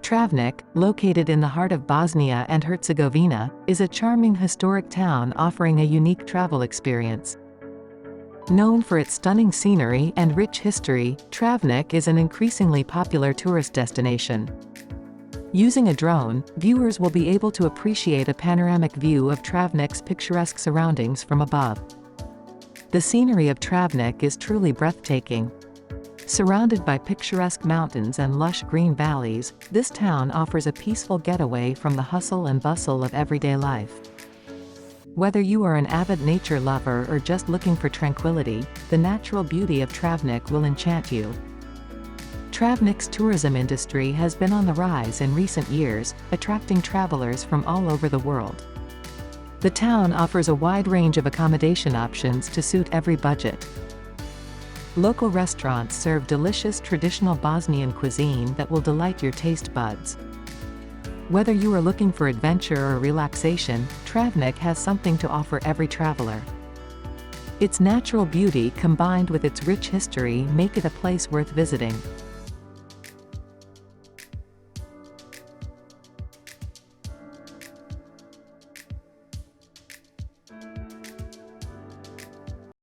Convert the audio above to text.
Travnik, located in the heart of Bosnia and Herzegovina, is a charming historic town offering a unique travel experience. Known for its stunning scenery and rich history, Travnik is an increasingly popular tourist destination. Using a drone, viewers will be able to appreciate a panoramic view of Travnik's picturesque surroundings from above. The scenery of Travnik is truly breathtaking. Surrounded by picturesque mountains and lush green valleys, this town offers a peaceful getaway from the hustle and bustle of everyday life. Whether you are an avid nature lover or just looking for tranquility, the natural beauty of Travnik will enchant you. Travnik's tourism industry has been on the rise in recent years, attracting travelers from all over the world. The town offers a wide range of accommodation options to suit every budget. Local restaurants serve delicious traditional Bosnian cuisine that will delight your taste buds. Whether you are looking for adventure or relaxation, Travnik has something to offer every traveler. Its natural beauty combined with its rich history make it a place worth visiting.